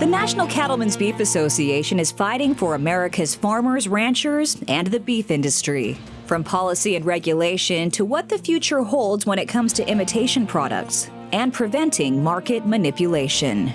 The National Cattlemen's Beef Association is fighting for America's farmers, ranchers, and the beef industry. From policy and regulation to what the future holds when it comes to imitation products and preventing market manipulation.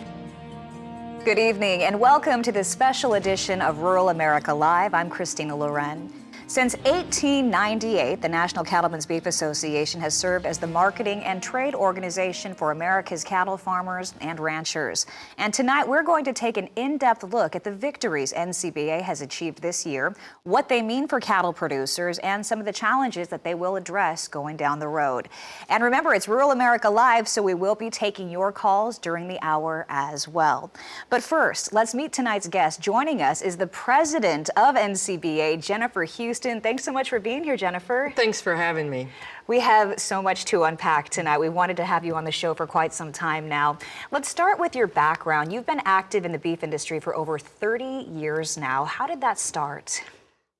Good evening and welcome to this special edition of Rural America Live. I'm Christina Loren. Since 1898, the National Cattlemen's Beef Association has served as the marketing and trade organization for America's cattle farmers and ranchers. And tonight we're going to take an in-depth look at the victories NCBA has achieved this year, what they mean for cattle producers, and some of the challenges that they will address going down the road. And remember, it's Rural America Live, so we will be taking your calls during the hour as well. But first, let's meet tonight's guest. Joining us is the president of NCBA, Jennifer Houston. Thanks so much for being here, Jennifer. Thanks for having me. We have so much to unpack tonight. We wanted to have you on the show for quite some time now. Let's start with your background. You've been active in the beef industry for over 30 years now. How did that start?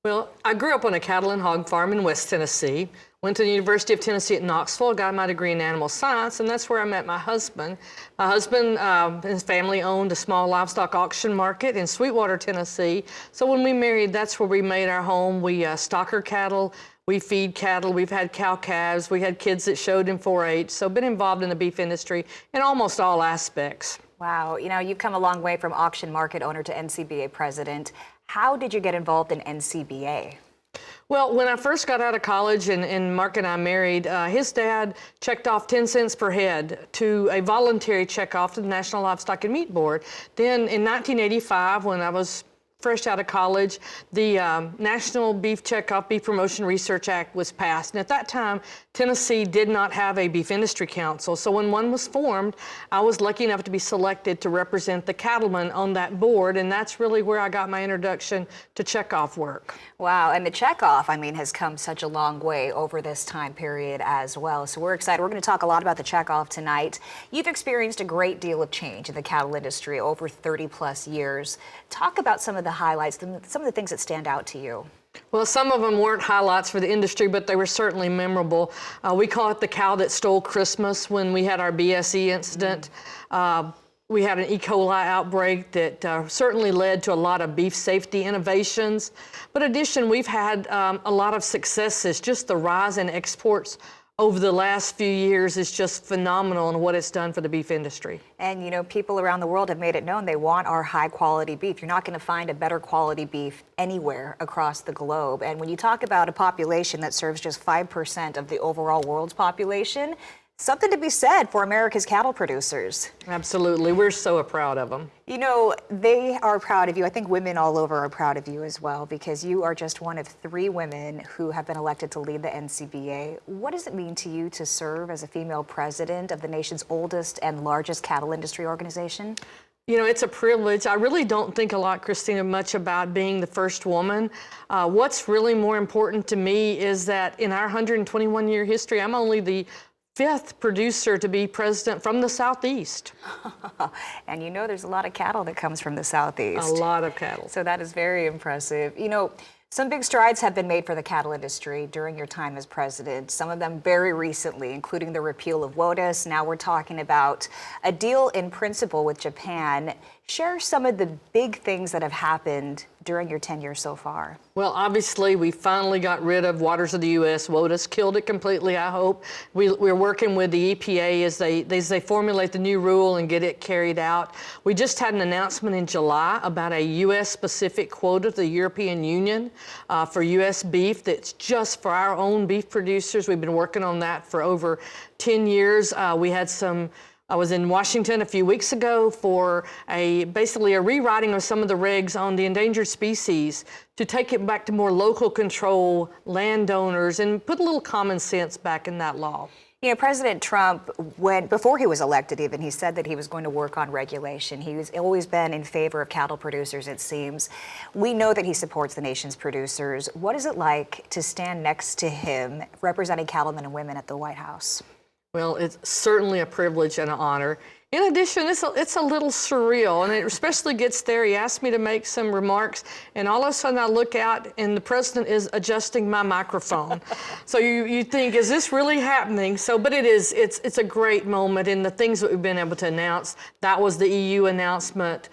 Well, I grew up on a cattle and hog farm in West Tennessee. Went to the University of Tennessee at Knoxville, got my degree in animal science, and that's where I met my husband. My husband and his family owned a small livestock auction market in Sweetwater, Tennessee. So when we married, that's where we made our home. We stock our cattle, we feed cattle, we've had cow calves, we had kids that showed in 4-H, so been involved in the beef industry in almost all aspects. Wow, you know, you've come a long way from auction market owner to NCBA president. How did you get involved in NCBA? Well, when I first got out of college and Mark and I married, his dad checked off 10 cents per head to a voluntary checkoff to the National Livestock and Meat Board. Then in 1985, when I was fresh out of college, the National Beef Checkoff Beef Promotion Research Act was passed. And at that time, Tennessee did not have a beef industry council. So when one was formed, I was lucky enough to be selected to represent the cattlemen on that board. And that's really where I got my introduction to checkoff work. Wow, and the checkoff, I mean, has come such a long way over this time period as well. So we're excited. We're going to talk a lot about the checkoff tonight. You've experienced a great deal of change in the cattle industry over 30 plus years. Talk about some of the highlights, some of the things that stand out to you. Well, some of them weren't highlights for the industry, but they were certainly memorable. We call it the cow that stole Christmas when we had our BSE incident. We had an E. coli outbreak that certainly led to a lot of beef safety innovations. But in addition, we've had a lot of successes. Just the rise in exports over the last few years is just phenomenal in what it's done for the beef industry. And you know, people around the world have made it known they want our high quality beef. You're not going to find a better quality beef anywhere across the globe. And when you talk about a population that serves just 5% of the overall world's population, something to be said for America's cattle producers. Absolutely. We're so proud of them. You know, they are proud of you. I think women all over are proud of you as well, because you are just one of 3 women who have been elected to lead the NCBA. What does it mean to you to serve as a female president of the nation's oldest and largest cattle industry organization? You know, it's a privilege. I really don't think a lot, Christina, much about being the first woman. What's really more important to me is that in our 121-year history, I'm only the 5th producer to be president from the Southeast. And you know there's a lot of cattle that comes from the Southeast. A lot of cattle. So that is very impressive. You know, some big strides have been made for the cattle industry during your time as president, some of them very recently, including the repeal of WOTUS. Now we're talking about a deal in principle with Japan. Share some of the big things that have happened during your tenure so far. Well, obviously, we finally got rid of Waters of the U.S. WOTUS, killed it completely, I hope. We're working with the EPA as they formulate the new rule and get it carried out. We just had an announcement in July about a U.S.-specific quota to the European Union for U.S. beef that's just for our own beef producers. We've been working on that for over 10 years. I was in Washington a few weeks ago for basically a rewriting of some of the regs on the endangered species to take it back to more local control, landowners, and put a little common sense back in that law. You know, President Trump, before he was elected even, he said that he was going to work on regulation. He's always been in favor of cattle producers, it seems. We know that he supports the nation's producers. What is it like to stand next to him representing cattlemen and women at the White House? Well, it's certainly a privilege and an honor. In addition, it's a little surreal, and it especially gets there. He asked me to make some remarks, and all of a sudden I look out, and the president is adjusting my microphone. So you think, is this really happening? So, but it is. It's a great moment, and the things that we've been able to announce. That was the EU announcement.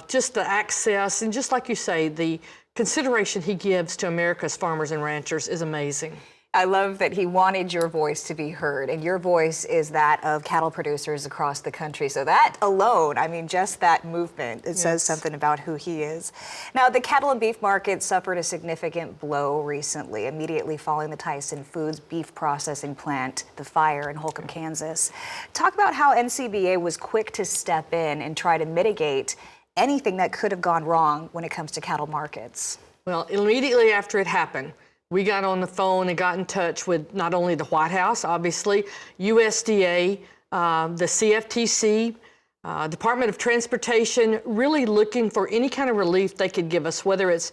just the access, and just like you say, the consideration he gives to America's farmers and ranchers is amazing. I love that he wanted your voice to be heard, and your voice is that of cattle producers across the country. So that alone, I mean, just that movement, it says something about who he is. Now, the cattle and beef market suffered a significant blow recently, immediately following the Tyson Foods beef processing plant, the fire in Holcomb, Kansas. Talk about how NCBA was quick to step in and try to mitigate anything that could have gone wrong when it comes to cattle markets. Well, immediately after it happened, we got on the phone and got in touch with not only the White House, obviously, USDA, the CFTC, Department of Transportation, really looking for any kind of relief they could give us, whether it's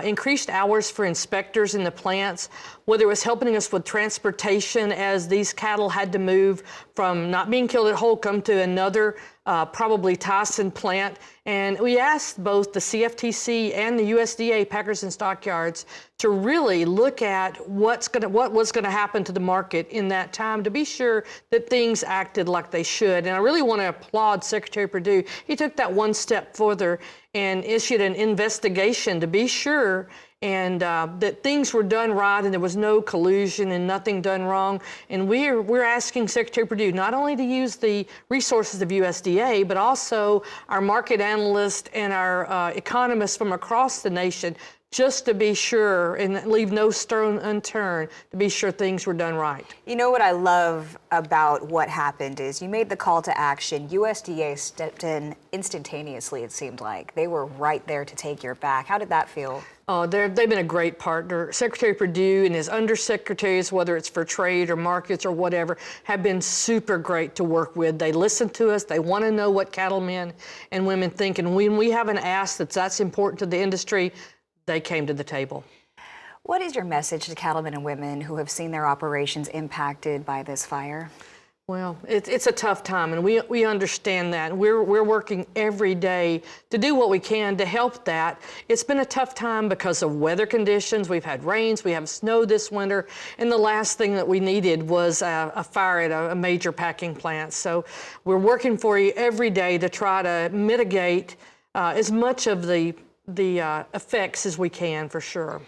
increased hours for inspectors in the plants, whether it was helping us with transportation as these cattle had to move from not being killed at Holcomb to another probably Tyson plant. And we asked both the CFTC and the USDA Packers and Stockyards to really look at what was going to happen to the market in that time to be sure that things acted like they should. And I really want to applaud Secretary Perdue. He took that one step further and issued an investigation to be sure and that things were done right and there was no collusion and nothing done wrong. And we're asking Secretary Perdue not only to use the resources of USDA, but also our market analysts and our economists from across the nation just to be sure and leave no stone unturned to be sure things were done right. You know what I love about what happened is you made the call to action. USDA stepped in instantaneously, it seemed like. They were right there to take your back. How did that feel? Oh, they've been a great partner. Secretary Perdue and his undersecretaries, whether it's for trade or markets or whatever, have been super great to work with. They listen to us. They want to know what cattlemen and women think. And when we have an ask that's important to the industry, they came to the table. What is your message to cattlemen and women who have seen their operations impacted by this fire? Well, it's a tough time, and we understand that. We're working every day to do what we can to help that. It's been a tough time because of weather conditions. We've had rains, we have snow this winter, and the last thing that we needed was a fire at a major packing plant. So we're working for you every day to try to mitigate as much of the effects as we can, for sure.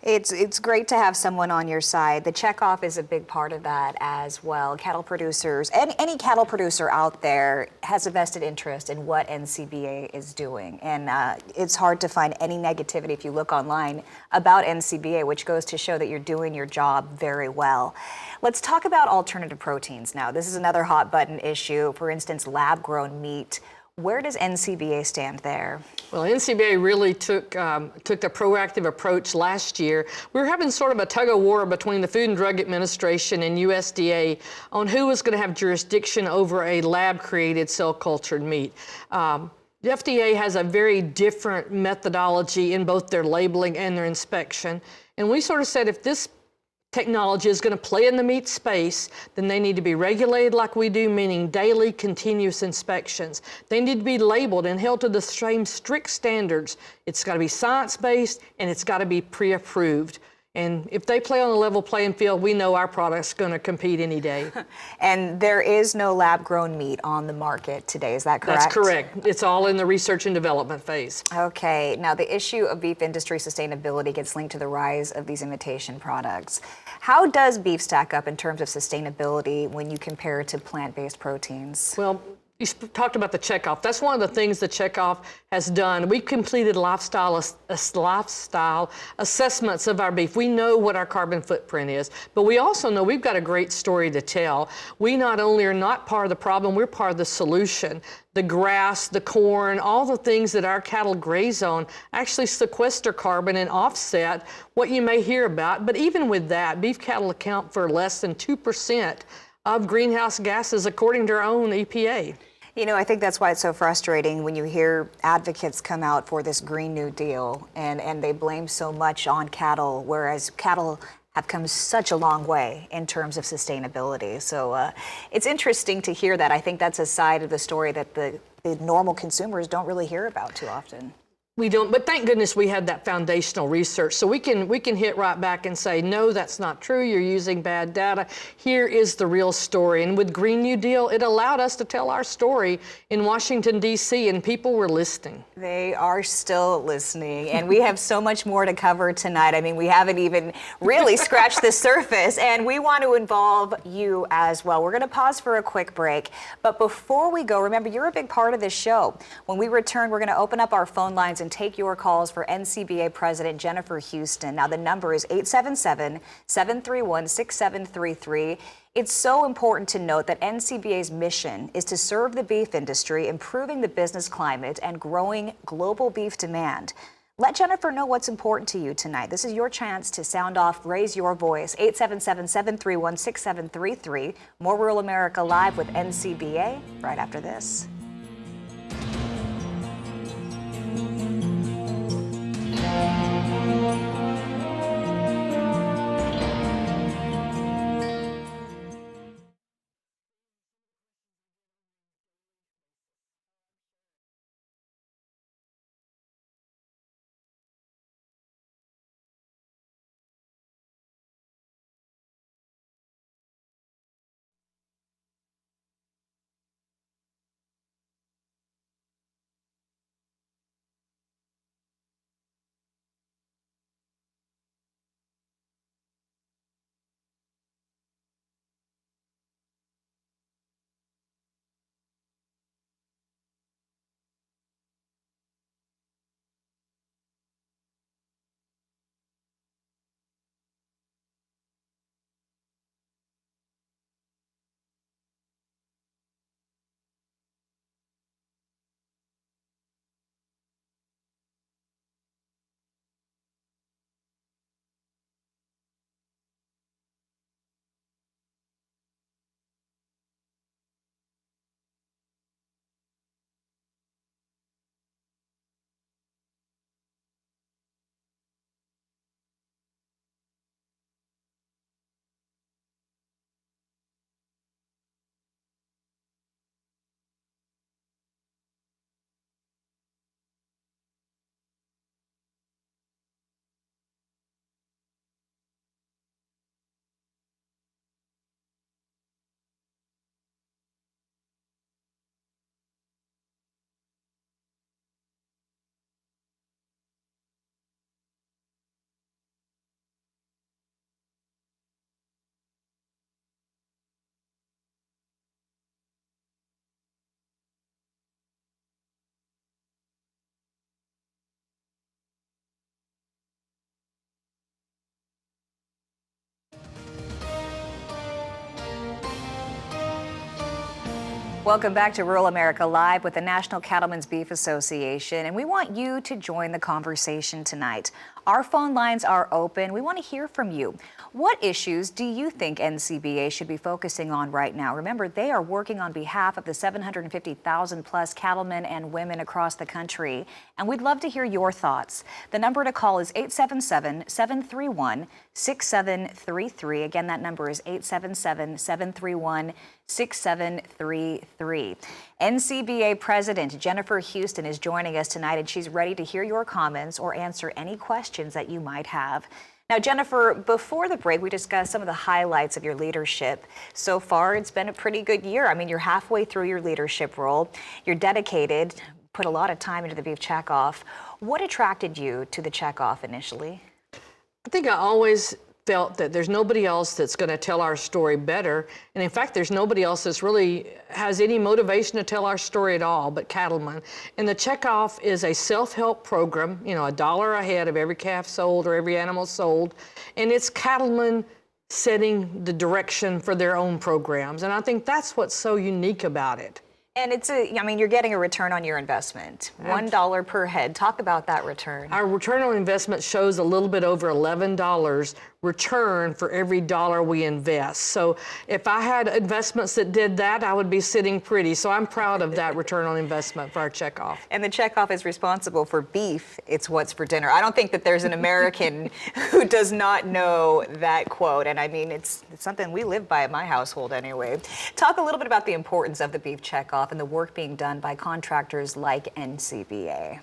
It's great to have someone on your side. The checkoff is a big part of that as well. Cattle producers, and any cattle producer out there has a vested interest in what NCBA is doing. And it's hard to find any negativity if you look online about NCBA, which goes to show that you're doing your job very well. Let's talk about alternative proteins now. This is another hot button issue. For instance, lab-grown meat. Where does NCBA stand there? Well, NCBA really took the proactive approach last year. We were having sort of a tug of war between the Food and Drug Administration and USDA on who was going to have jurisdiction over a lab-created cell-cultured meat. The FDA has a very different methodology in both their labeling and their inspection. And we sort of said if this technology is going to play in the meat space, then they need to be regulated like we do, meaning daily continuous inspections. They need to be labeled and held to the same strict standards. It's got to be science-based and it's got to be pre-approved. And if they play on a level playing field, we know our product's going to compete any day. And there is no lab-grown meat on the market today, is that correct? That's correct. It's all in the research and development phase. Okay, now the issue of beef industry sustainability gets linked to the rise of these imitation products. How does beef stack up in terms of sustainability when you compare it to plant-based proteins? Well, you talked about the checkoff. That's one of the things the checkoff has done. We've completed lifestyle assessments of our beef. We know what our carbon footprint is, but we also know we've got a great story to tell. We not only are not part of the problem, we're part of the solution. The grass, the corn, all the things that our cattle graze on actually sequester carbon and offset what you may hear about. But even with that, beef cattle account for less than 2% of greenhouse gases according to our own EPA. You know, I think that's why it's so frustrating when you hear advocates come out for this Green New Deal and they blame so much on cattle, whereas cattle have come such a long way in terms of sustainability. So it's interesting to hear that. I think that's a side of the story that the normal consumers don't really hear about too often. We don't, but thank goodness we had that foundational research. So we can hit right back and say, no, that's not true. You're using bad data. Here is the real story. And with Green New Deal, it allowed us to tell our story in Washington, D.C., and people were listening. They are still listening, and we have so much more to cover tonight. I mean, we haven't even really scratched the surface, and we want to involve you as well. We're going to pause for a quick break, but before we go, remember, you're a big part of this show. When we return, we're going to open up our phone lines and take your calls for NCBA President Jennifer Houston. Now, the number is 877-731-6733. It's so important to note that NCBA's mission is to serve the beef industry, improving the business climate, and growing global beef demand. Let Jennifer know what's important to you tonight. This is your chance to sound off, raise your voice. 877-731-6733. More Rural America Live with NCBA right after this. Welcome back to Rural America Live with the National Cattlemen's Beef Association, and we want you to join the conversation tonight. Our phone lines are open. We want to hear from you. What issues do you think NCBA should be focusing on right now? Remember, they are working on behalf of the 750,000 plus cattlemen and women across the country, and we'd love to hear your thoughts. The number to call is 877-731-6733. Again, that number is 877-731-6733. NCBA President Jennifer Houston is joining us tonight, and she's ready to hear your comments or answer any questions that you might have. Now, Jennifer, before the break, we discussed some of the highlights of your leadership. So far, it's been a pretty good year. I mean, you're halfway through your leadership role. You're dedicated, put a lot of time into the beef checkoff. What attracted you to the checkoff initially? I think I always felt that there's nobody else that's going to tell our story better. And in fact, there's nobody else that's really has any motivation to tell our story at all but Cattlemen. And the checkoff is a self-help program, you know, $1 ahead of every calf sold or every animal sold. And it's Cattlemen setting the direction for their own programs. And I think that's what's so unique about it. And I mean, you're getting a return on your investment, $1 per head. Talk about that return. Our return on investment shows a little bit over $11 return for every dollar we invest. So if I had investments that did that, I would be sitting pretty. So I'm proud of that return on investment for our checkoff. And the checkoff is responsible for beef. It's what's for dinner. I don't think that there's an American who does not know that quote. And I mean, it's something we live by at my household anyway. Talk a little bit about the importance of the beef checkoff and the work being done by contractors like NCBA.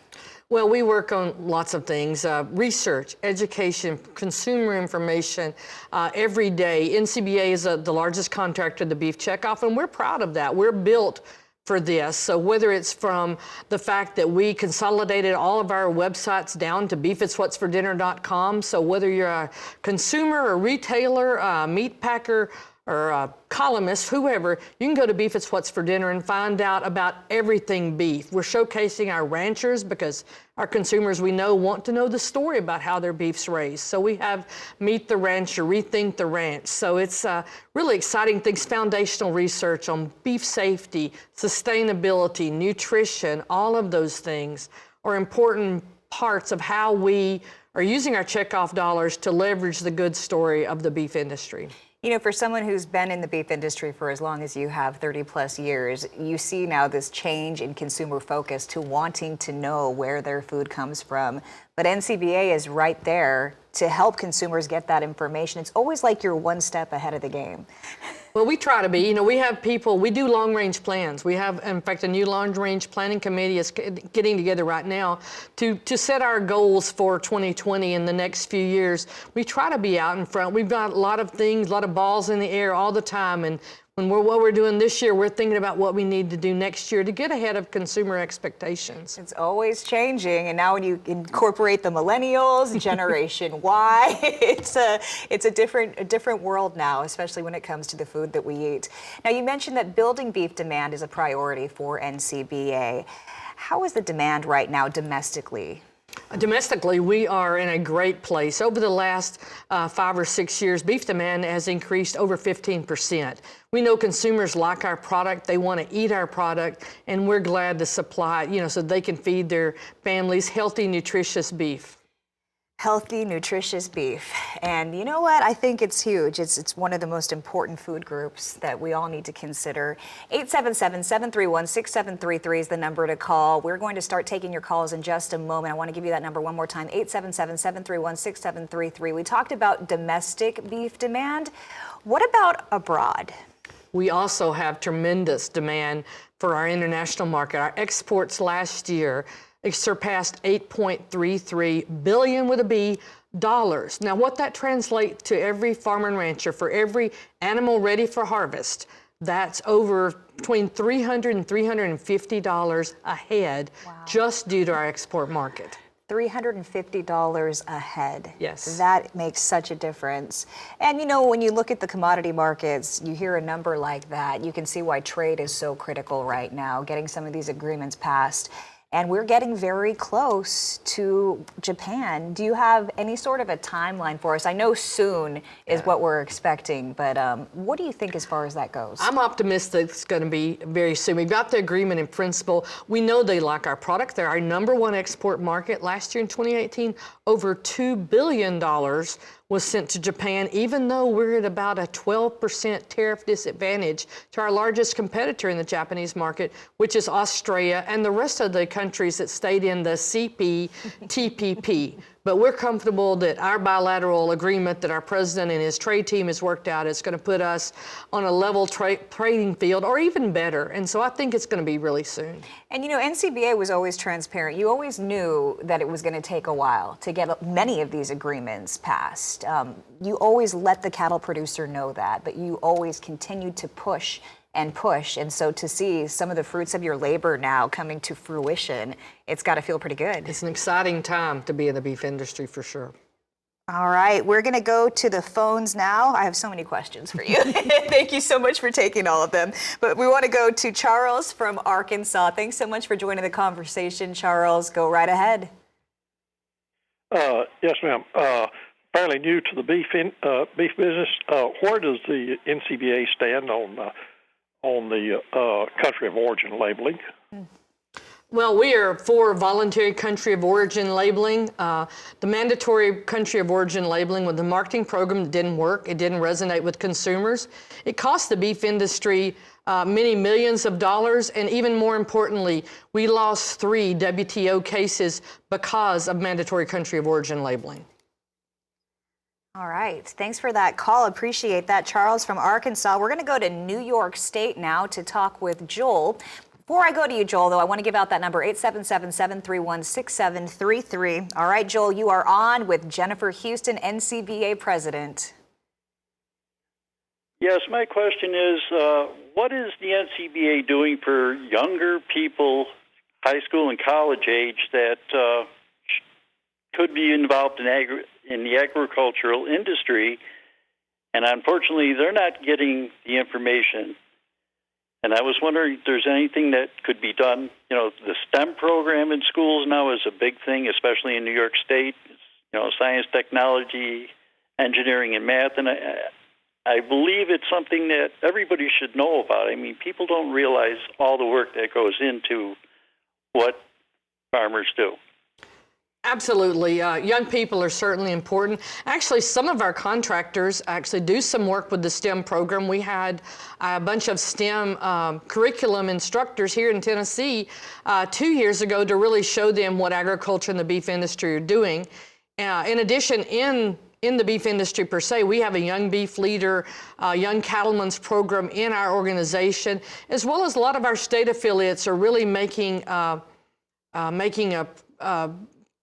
Well, we work on lots of things, research, education, consumer information, every day. NCBA is the largest contractor of the beef checkoff, and we're proud of that. We're built for this. So whether it's from the fact that we consolidated all of our websites down to beefitswhatsfordinner.com, so whether you're a consumer, a retailer, a meat packer, or a columnist, whoever, you can go to Beef It's What's for Dinner and find out about everything beef. We're showcasing our ranchers because our consumers, we know, want to know the story about how their beef's raised. So we have Meet the Rancher, Rethink the Ranch. So it's really exciting things, foundational research on beef safety, sustainability, nutrition, all of those things are important parts of how we are using our checkoff dollars to leverage the good story of the beef industry. You know, for someone who's been in the beef industry for as long as you have, 30 plus years, you see now this change in consumer focus to wanting to know where their food comes from. But NCBA is right there to help consumers get that information. It's always like you're one step ahead of the game. Well, we try to be. You know, we have people, we do long-range plans. We have, in fact, a new long-range planning committee is getting together right now to set our goals for 2020 in the next few years. We try to be out in front. We've got a lot of things, a lot of balls in the air all the time. And what we're doing this year, we're thinking about what we need to do next year to get ahead of consumer expectations. It's always changing, and now when you incorporate the millennials, Generation Y, it's a different world now, especially when it comes to the food that we eat. Now, you mentioned that building beef demand is a priority for NCBA. How is the demand right now domestically? Domestically, we are in a great place. Over the last 5 or 6 years, beef demand has increased over 15%. We know consumers like our product, they want to eat our product, and we're glad to supply, you know, so they can feed their families healthy, nutritious beef. Healthy, nutritious beef. And you know what? I think it's huge. It's one of the most important food groups that we all need to consider. 877-731-6733 is the number to call. We're going to start taking your calls in just a moment. I want to give you that number one more time, 877-731-6733. We talked about domestic beef demand. What about abroad? We also have tremendous demand for our international market. Our exports last year surpassed $8.33 billion with a B dollars. Now, what that translates to every farmer and rancher for every animal ready for harvest, that's over between $300 and $350 a head. Wow. Just due to our export market. $350 a head. Yes. That makes such a difference. And you know, when you look at the commodity markets, you hear a number like that, you can see why trade is so critical right now, getting some of these agreements passed. And we're getting very close to Japan. Do you have any sort of a timeline for us? I know soon is what we're expecting, but what do you think as far as that goes? I'm optimistic it's going to be very soon. We got the agreement in principle. We know they like our product. They're our #1 export market. Last year in 2018, over $2 billion was sent to Japan, even though we're at about a 12% tariff disadvantage to our largest competitor in the Japanese market, which is Australia and the rest of the countries that stayed in the CPTPP. But we're comfortable that our bilateral agreement that our president and his trade team has worked out is going to put us on a level trading field or even better. And so I think it's going to be really soon. And you know, NCBA was always transparent. You always knew that it was going to take a while to get many of these agreements passed. You always let the cattle producer know that, but you always continued to push and push. And so to see some of the fruits of your labor now coming to fruition, it's got to feel pretty good. It's an exciting time to be in the beef industry for sure. All right, we're going to go to the phones now. I have so many questions for you. Thank you so much for taking all of them. But we want to go to Charles from Arkansas. Thanks so much for joining the conversation, Charles. Go right ahead. Yes, ma'am. Fairly new to the beef business. Where does the NCBA stand on the country of origin labeling? Well, we are for voluntary country of origin labeling. The mandatory country of origin labeling with the marketing program didn't work. It didn't resonate with consumers. It cost the beef industry many millions of dollars, and even more importantly, we lost 3 WTO cases because of mandatory country of origin labeling. All right. Thanks for that call. Appreciate that, Charles from Arkansas. We're going to go to New York State now to talk with Joel. Before I go to you, Joel, though, I want to give out that number, 877-731-6733. All right, Joel, you are on with Jennifer Houston, NCBA President. Yes, my question is, what is the NCBA doing for younger people, high school and college age, that could be involved in the agricultural industry, and unfortunately they're not getting the information? And I was wondering if there's anything that could be done. You know, the STEM program in schools now is a big thing, especially in New York State. You know, science, technology, engineering, and math, and I believe it's something that everybody should know about. I mean, people don't realize all the work that goes into what farmers do. Absolutely. Young people are certainly important. Actually, some of our contractors actually do some work with the STEM program. We had a bunch of STEM curriculum instructors here in Tennessee 2 years ago to really show them what agriculture and the beef industry are doing. In addition, in the beef industry per se, we have a young beef leader, young cattlemen's program in our organization, as well as a lot of our state affiliates are really making a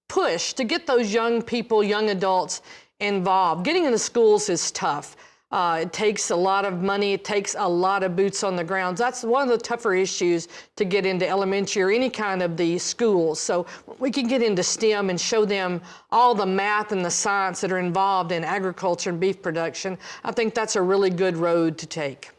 push to get those young people, young adults involved. Getting into schools is tough. It takes a lot of money. It takes a lot of boots on the ground. That's one of the tougher issues to get into elementary or any kind of the schools. So we can get into STEM and show them all the math and the science that are involved in agriculture and beef production. I think that's a really good road to take.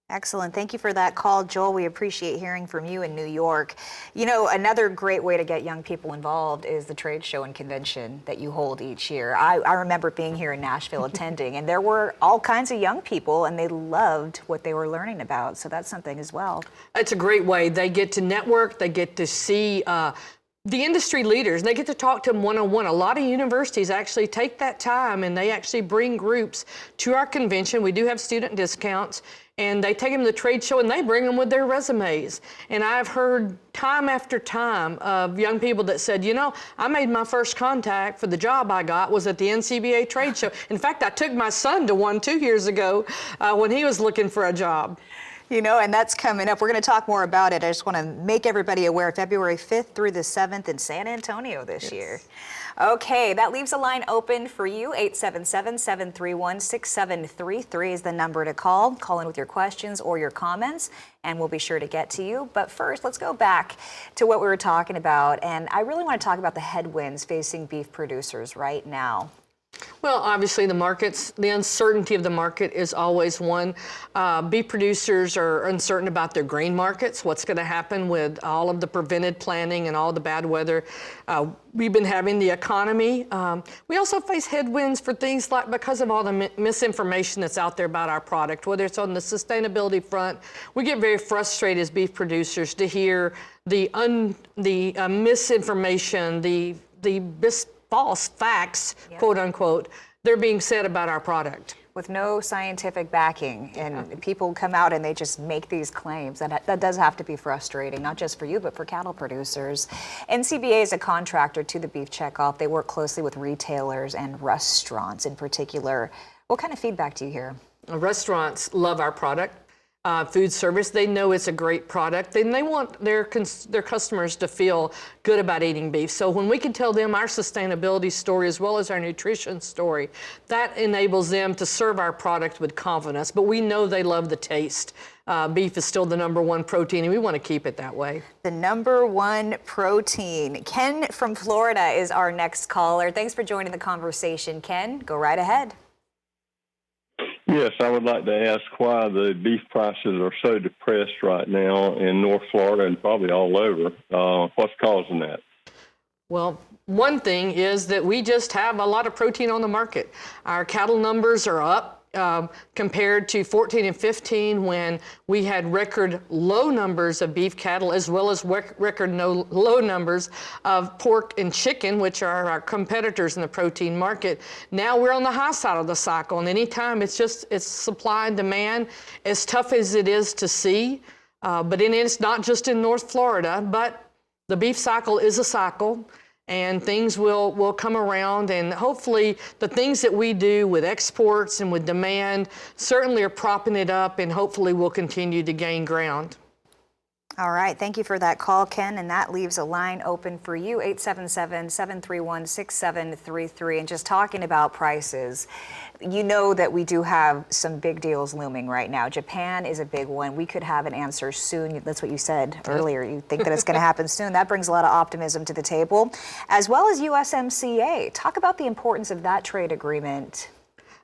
Excellent. Thank you for that call, Joel. We appreciate hearing from you in New York. You know, another great way to get young people involved is the trade show and convention that you hold each year. I remember being here in Nashville attending, and there were all kinds of young people, and they loved what they were learning about. So that's something as well. It's a great way. They get to network. They get to see the industry leaders. They get to talk to them one-on-one. A lot of universities actually take that time, and they actually bring groups to our convention. We do have student discounts. And they take them to the trade show and they bring them with their resumes. And I've heard time after time of young people that said, you know, I made my first contact for the job I got was at the NCBA trade show. In fact, I took my son to one 2 years ago when he was looking for a job. You know, and that's coming up. We're going to talk more about it. I just want to make everybody aware, February 5th through the 7th in San Antonio this year. Okay, that leaves a line open for you. 877-731-6733 is the number to call. Call in with your questions or your comments, and we'll be sure to get to you. But first, let's go back to what we were talking about. And I really want to talk about the headwinds facing beef producers right now. Well, obviously the markets, the uncertainty of the market is always one. Beef producers are uncertain about their grain markets, what's going to happen with all of the prevented planting and all the bad weather. We've been having the economy. We also face headwinds for things like because of all the misinformation that's out there about our product, whether it's on the sustainability front. We get very frustrated as beef producers to hear the misinformation, the false facts, quote unquote, they're being said about our product. With no scientific backing, and people come out and they just make these claims. That does have to be frustrating, not just for you, but for cattle producers. NCBA is a contractor to the beef checkoff. They work closely with retailers and restaurants in particular. What kind of feedback do you hear? Restaurants love our product. Food service, they know it's a great product, and they want their customers to feel good about eating beef. So when we can tell them our sustainability story as well as our nutrition story, that enables them to serve our product with confidence. But we know they love the taste. Beef is still the #1 protein, and we want to keep it that way. The #1 protein. Ken from Florida is our next caller. Thanks for joining the conversation, Ken. Go right ahead. Yes, I would like to ask why the beef prices are so depressed right now in North Florida and probably all over. What's causing that? Well, one thing is that we just have a lot of protein on the market. Our cattle numbers are up compared to 14 and 15 when we had record low numbers of beef cattle as well as record low numbers of pork and chicken, which are our competitors in the protein market. Now we're on the high side of the cycle, and anytime it's supply and demand, as tough as it is to see, but it's not just in North Florida, but the beef cycle is a cycle. And things will come around, and hopefully the things that we do with exports and with demand certainly are propping it up, and hopefully we'll continue to gain ground. All right, thank you for that call, Ken, and that leaves a line open for you, 877-731-6733. And just talking about prices, you know that we do have some big deals looming right now. Japan is a big one. We could have an answer soon. That's what you said earlier. You think that it's going to happen soon. That brings a lot of optimism to the table, as well as USMCA. Talk about the importance of that trade agreement.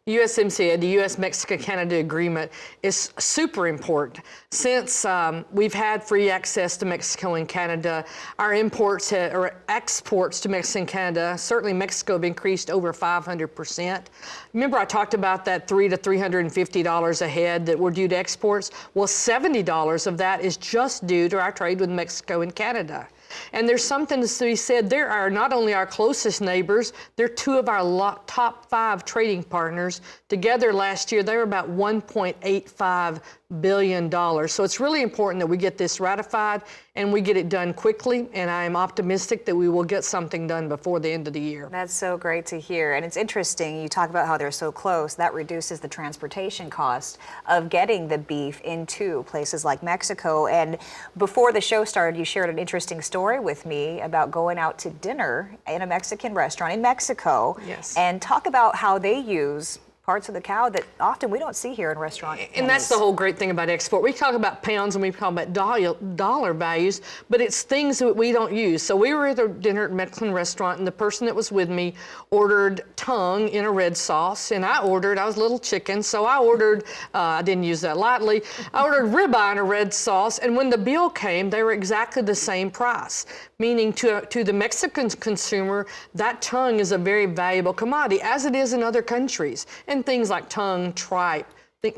USMCA, the U.S.-Mexico-Canada agreement, is super important. Since we've had free access to Mexico and Canada, our imports or exports to Mexico and Canada, certainly Mexico, have increased over 500%. Remember I talked about that $300 to $350 a head that were due to exports? Well, $70 of that is just due to our trade with Mexico and Canada. And there's something to be said. There are not only our closest neighbors, they're two of our top 5 trading partners. Together last year, they were about $1.85 billion. So it's really important that we get this ratified and we get it done quickly. And I am optimistic that we will get something done before the end of the year. That's so great to hear. And it's interesting, you talk about how they're so close. That reduces the transportation cost of getting the beef into places like Mexico. And before the show started, you shared an interesting story with me about going out to dinner in a Mexican restaurant in Mexico. Yes. And talk about how they use parts of the cow that often we don't see here in restaurants. And that's the whole great thing about export. We talk about pounds and we talk about dollar values, but it's things that we don't use. So we were at a dinner at a Mexican restaurant, and the person that was with me ordered tongue in a red sauce, and I was a little chicken, so I ordered, I didn't use that lightly, I ordered ribeye in a red sauce, and when the bill came, they were exactly the same price. Meaning to the Mexican consumer, that tongue is a very valuable commodity, as it is in other countries. And things like tongue, tripe,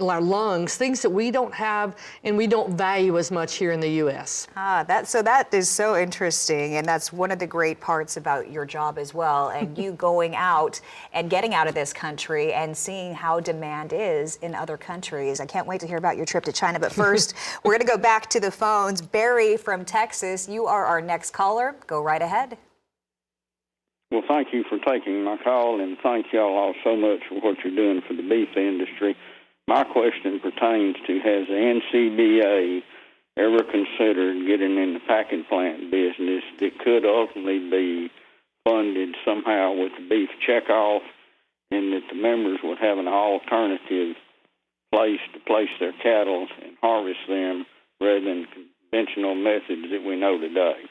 our lungs, things that we don't have and we don't value as much here in the U.S. That is so interesting, and that's one of the great parts about your job as well, and you going out and getting out of this country and seeing how demand is in other countries. I can't wait to hear about your trip to China, but first, we're going to go back to the phones. Barry from Texas, you are our next caller. Go right ahead. Well, thank you for taking my call, and thank y'all all so much for what you're doing for the beef industry. My question pertains to, has the NCBA ever considered getting in the packing plant business that could ultimately be funded somehow with the beef checkoff, and that the members would have an alternative place to place their cattle and harvest them rather than conventional methods that we know today?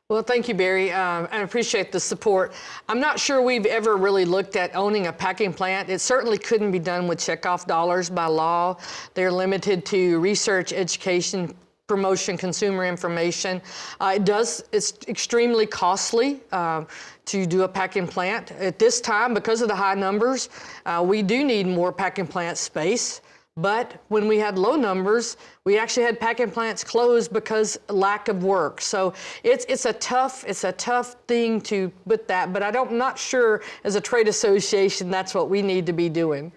Well, thank you, Barry. I appreciate the support. I'm not sure we've ever really looked at owning a packing plant. It certainly couldn't be done with checkoff dollars by law. They're limited to research, education, promotion, consumer information. It's extremely costly to do a packing plant. At this time, because of the high numbers, we do need more packing plant space. But when we had low numbers, we actually had packing plants closed because lack of work. So it's a tough thing to put that. But I'm not sure as a trade association that's what we need to be doing.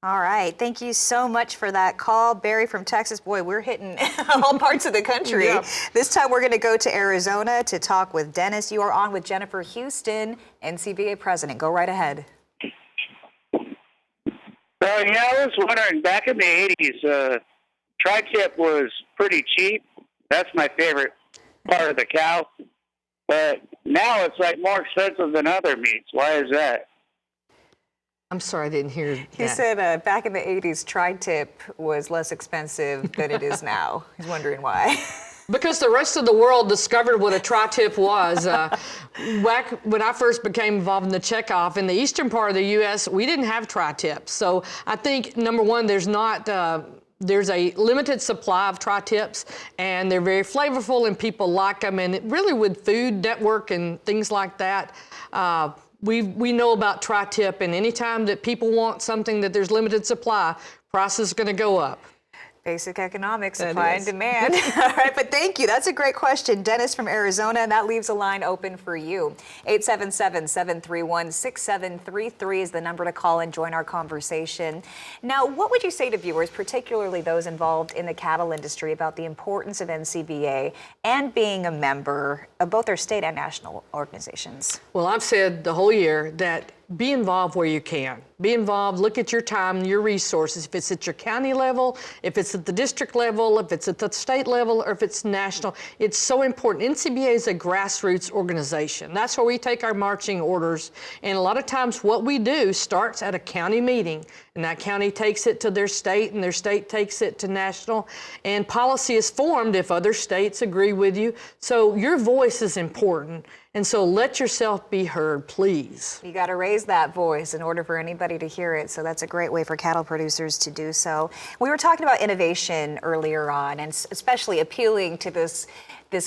All right. Thank you so much for that call. Barry from Texas. Boy, we're hitting all parts of the country. Yeah. This time we're going to go to Arizona to talk with Dennis. You are on with Jennifer Houston, NCBA President. Go right ahead. Well, yeah, I was wondering, back in the 80s, tri-tip was pretty cheap. That's my favorite part of the cow. But now it's like more expensive than other meats. Why is that? I'm sorry, I didn't hear that. He said back in the 80s, tri-tip was less expensive than it is now. He's wondering why. Because the rest of the world discovered what a tri-tip was. Back when I first became involved in the checkoff, in the eastern part of the U.S., we didn't have tri-tips. So I think, number one, there's a limited supply of tri-tips, and they're very flavorful, and people like them. And really with Food Network and things like that, we know about tri-tip, and anytime that people want something that there's limited supply, price is going to go up. Basic economics, supply and demand. All right, but thank you. That's a great question. Dennis from Arizona, and that leaves a line open for you. 877-731-6733 is the number to call and join our conversation. Now, what would you say to viewers, particularly those involved in the cattle industry, about the importance of NCBA and being a member of both their state and national organizations? Well, I've said the whole year that be involved where you can. Be involved, look at your time and your resources. If it's at your county level, if it's at the district level, if it's at the state level, or if it's national, it's so important. NCBA is a grassroots organization. That's where we take our marching orders. And a lot of times what we do starts at a county meeting, and that county takes it to their state, and their state takes it to national. And policy is formed if other states agree with you. So your voice is important. And so let yourself be heard, please. You got to raise that voice in order for anybody to hear it. So that's a great way for cattle producers to do so. We were talking about innovation earlier on, and especially appealing to this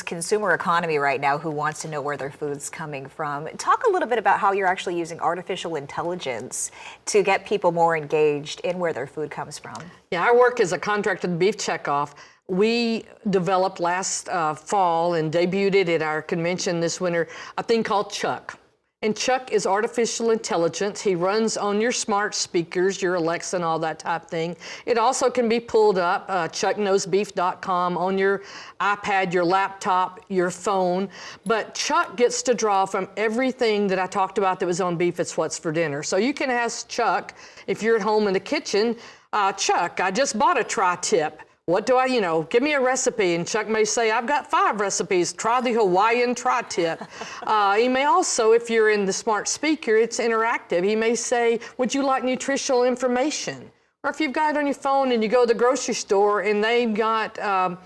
consumer economy right now who wants to know where their food's coming from. Talk a little bit about how you're actually using artificial intelligence to get people more engaged in where their food comes from. Yeah, our work as a contractor, the beef checkoff, we developed last fall and debuted it at our convention this winter, a thing called Chuck. And Chuck is artificial intelligence. He runs on your smart speakers, your Alexa and all that type thing. It also can be pulled up, chuckknowsbeef.com, on your iPad, your laptop, your phone. But Chuck gets to draw from everything that I talked about that was on Beef It's What's for Dinner. So you can ask Chuck, if you're at home in the kitchen, Chuck, I just bought a tri-tip. What do give me a recipe, and Chuck may say, I've got 5 recipes, try the Hawaiian tri-tip. He may also, if you're in the smart speaker, it's interactive. He may say, would you like nutritional information? Or if you've got it on your phone and you go to the grocery store and they've got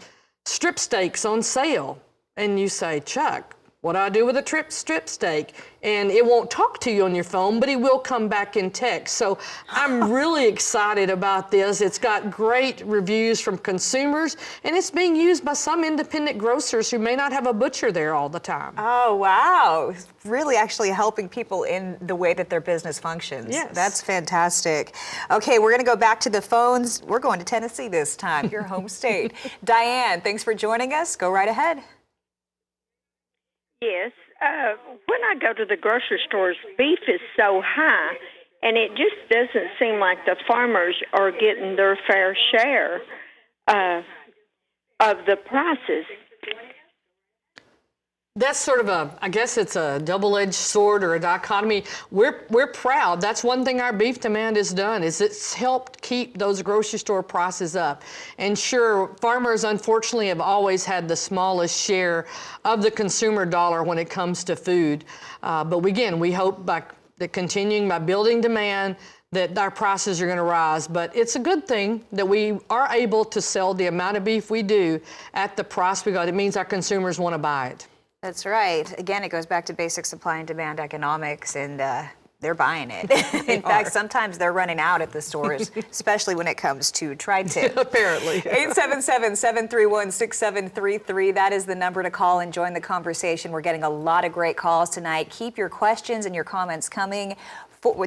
strip steaks on sale, and you say, Chuck, what do I do with a strip steak? And it won't talk to you on your phone, but it will come back in text. So I'm really excited about this. It's got great reviews from consumers, and it's being used by some independent grocers who may not have a butcher there all the time. Oh, wow. Really actually helping people in the way that their business functions. Yes. That's fantastic. Okay, we're going to go back to the phones. We're going to Tennessee this time, your home state. Diane, thanks for joining us. Go right ahead. Yes. When I go to the grocery stores, beef is so high, and it just doesn't seem like the farmers are getting their fair share of the prices. That's sort of I guess it's a double-edged sword or a dichotomy. We're proud. That's one thing our beef demand has done, is it's helped keep those grocery store prices up. And sure, farmers unfortunately have always had the smallest share of the consumer dollar when it comes to food. But again, we hope by continuing by building demand that our prices are going to rise. But it's a good thing that we are able to sell the amount of beef we do at the price we got. It means our consumers want to buy it. That's right. Again, it goes back to basic supply and demand economics, and they're buying it. In fact, sometimes they're running out at the stores, especially when it comes to tri-tip. Apparently. 877-731-6733. That is the number to call and join the conversation. We're getting a lot of great calls tonight. Keep your questions and your comments coming.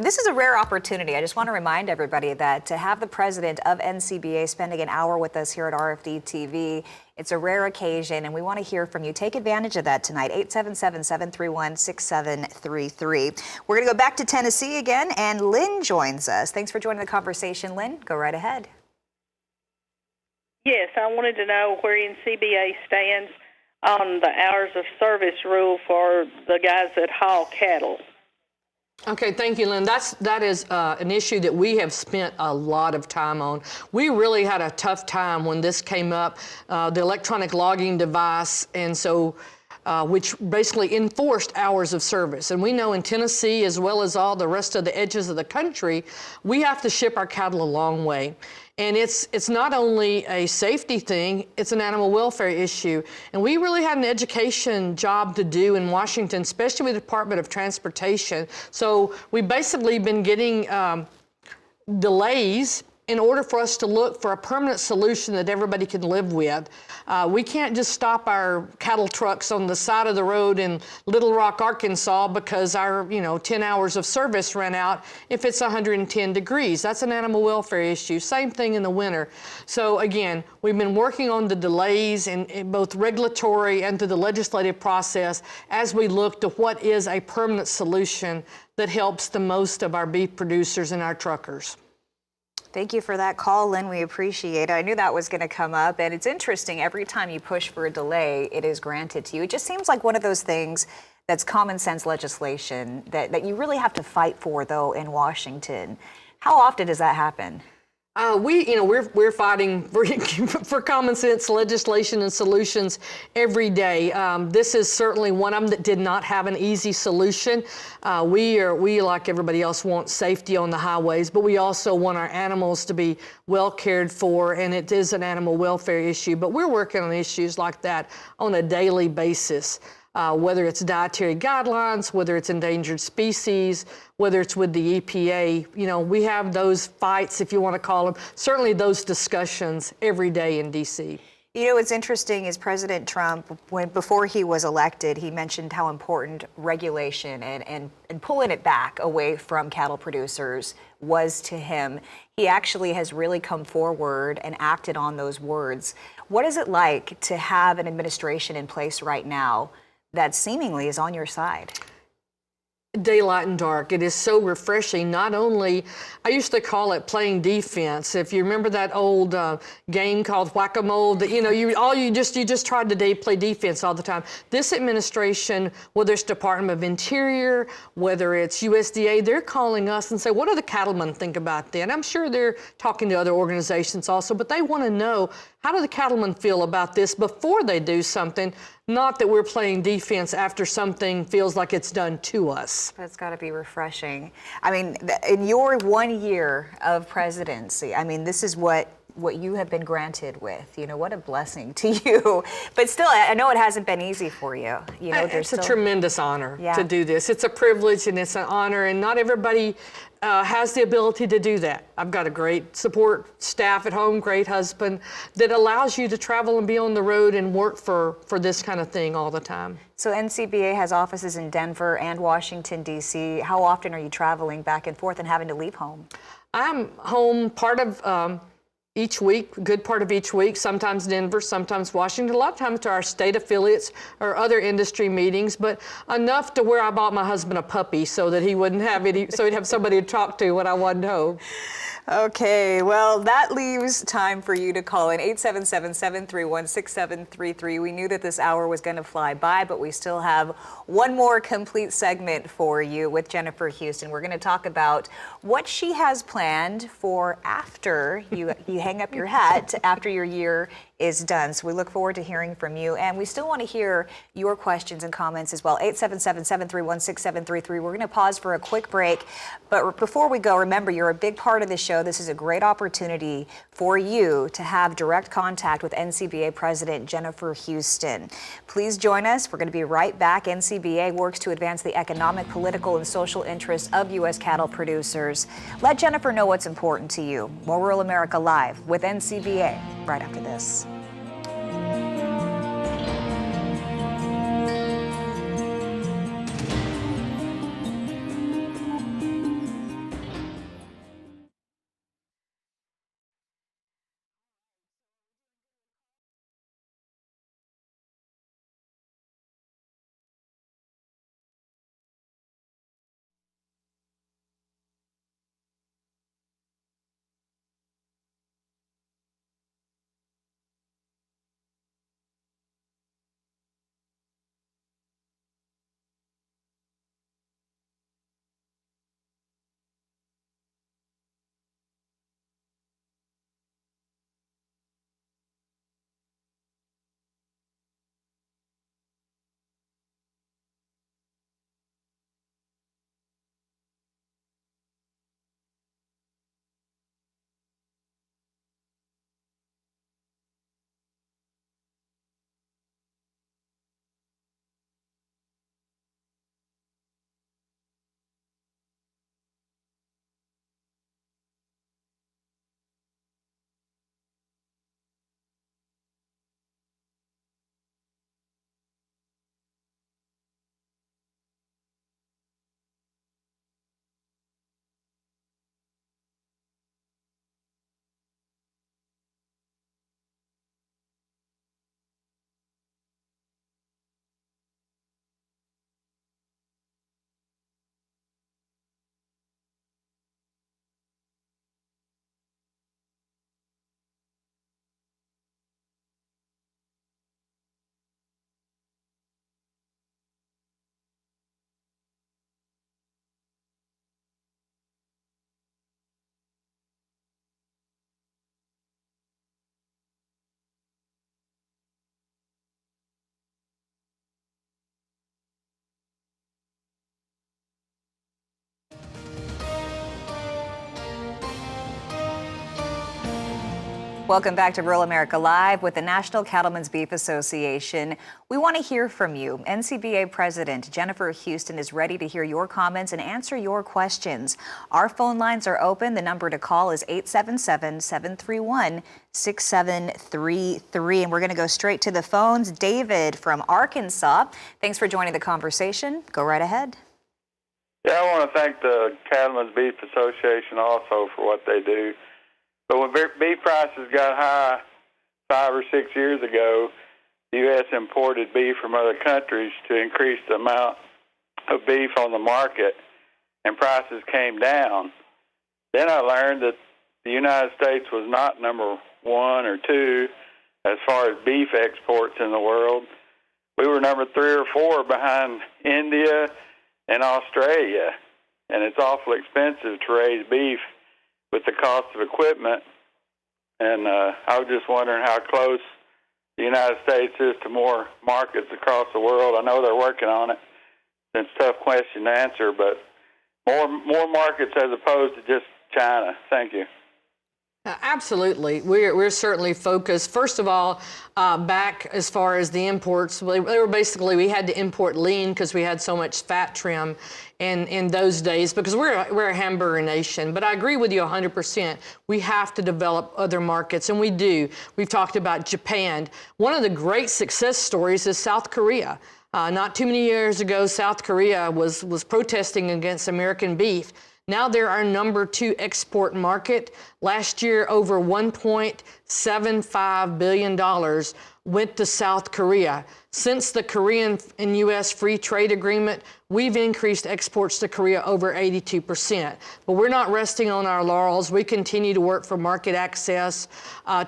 This is a rare opportunity. I just want to remind everybody that to have the president of NCBA spending an hour with us here at RFD-TV, it's a rare occasion, and we want to hear from you. Take advantage of that tonight, 877-731-6733. We're going to go back to Tennessee again, and Lynn joins us. Thanks for joining the conversation, Lynn. Go right ahead. Yes, I wanted to know where NCBA stands on the hours of service rule for the guys that haul cattle. Okay, thank you, Lynn. That is an issue that we have spent a lot of time on. We really had a tough time when this came up, the electronic logging device, and so which basically enforced hours of service. And we know in Tennessee, as well as all the rest of the edges of the country, we have to ship our cattle a long way. And it's not only a safety thing, it's an animal welfare issue. And we really had an education job to do in Washington, especially with the Department of Transportation. So we've basically been getting delays in order for us to look for a permanent solution that everybody can live with. We can't just stop our cattle trucks on the side of the road in Little Rock, Arkansas, because our 10 hours of service ran out if it's 110 degrees. That's an animal welfare issue. Same thing in the winter. So again, we've been working on the delays in both regulatory and through the legislative process as we look to what is a permanent solution that helps the most of our beef producers and our truckers. Thank you for that call, Lynn. We appreciate it. I knew that was going to come up, and it's interesting. Every time you push for a delay, it is granted to you. It just seems like one of those things that's common sense legislation that you really have to fight for, though, in Washington. How often does that happen? We're fighting for common sense legislation and solutions every day. This is certainly one of them that did not have an easy solution. We like everybody else want safety on the highways, but we also want our animals to be well cared for, and it is an animal welfare issue. But we're working on issues like that on a daily basis. Whether it's dietary guidelines, whether it's endangered species, whether it's with the EPA, we have those fights, if you want to call them, certainly those discussions every day in D.C. What's interesting is President Trump, before he was elected, he mentioned how important regulation and pulling it back away from cattle producers was to him. He actually has really come forward and acted on those words. What is it like to have an administration in place right now that seemingly is on your side? Daylight and dark. It is so refreshing. Not only, I used to call it playing defense. If you remember that old game called Whack-A-Mole, that you just tried to play defense all the time. This administration, whether it's Department of Interior, whether it's USDA, they're calling us and say, what do the cattlemen think about that? And I'm sure they're talking to other organizations also, but they want to know, how do the cattlemen feel about this before they do something? Not that we're playing defense after something feels like it's done to us. That's got to be refreshing. I mean, in your 1 year of presidency, this is what you have been granted with. What a blessing to you. But still, I know it hasn't been easy for you. It's a tremendous honor to do this. It's a privilege and it's an honor, and not everybody has the ability to do that. I've got a great support staff at home, great husband, that allows you to travel and be on the road and work for this kind of thing all the time. So NCBA has offices in Denver and Washington, D.C. How often are you traveling back and forth and having to leave home? I'm home part of each week, a good part of each week, sometimes Denver, sometimes Washington, a lot of times to our state affiliates or other industry meetings, but enough to where I bought my husband a puppy so that he wouldn't have so he'd have somebody to talk to when I wasn't home. Okay, well, that leaves time for you to call in 877-731-6733. We knew that this hour was going to fly by, but we still have one more complete segment for you with Jennifer Houston. We're going to talk about what she has planned for after you hang up your hat, after your year is done. So we look forward to hearing from you, and we still want to hear your questions and comments as well. 877-731-6733. We're going to pause for a quick break, but before we go, remember, you're a big part of the show. This is a great opportunity for you to have direct contact with NCBA President Jennifer Houston. Please join us. We're going to be right back. NCBA works to advance the economic, political, and social interests of U.S. cattle producers. Let Jennifer know what's important to you. More Rural America Live with NCBA right after this. Welcome back to Rural America Live with the National Cattlemen's Beef Association. We want to hear from you. NCBA President Jennifer Houston is ready to hear your comments and answer your questions. Our phone lines are open. The number to call is 877-731-6733. And we're going to go straight to the phones. David from Arkansas, thanks for joining the conversation. Go right ahead. Yeah, I want to thank the Cattlemen's Beef Association also for what they do. But when beef prices got high 5 or 6 years ago, the U.S. imported beef from other countries to increase the amount of beef on the market, and prices came down. Then I learned that the United States was not number 1 or 2 as far as beef exports in the world. We were number 3 or 4 behind India and Australia, and it's awful expensive to raise beef with the cost of equipment, and I was just wondering how close the United States is to more markets across the world. I know they're working on it. It's a tough question to answer, but more markets as opposed to just China. Thank you. Absolutely. We're certainly focused. First of all, back as far as the imports, we had to import lean because we had so much fat trim in those days because we're a hamburger nation. But I agree with you 100%. We have to develop other markets, and we do. We've talked about Japan. One of the great success stories is South Korea. Not too many years ago, South Korea was protesting against American beef. Now they're our number 2 export market. Last year, over $1.75 billion went to South Korea. Since the Korean and U.S. free trade agreement, we've increased exports to Korea over 82%. But we're not resting on our laurels. We continue to work for market access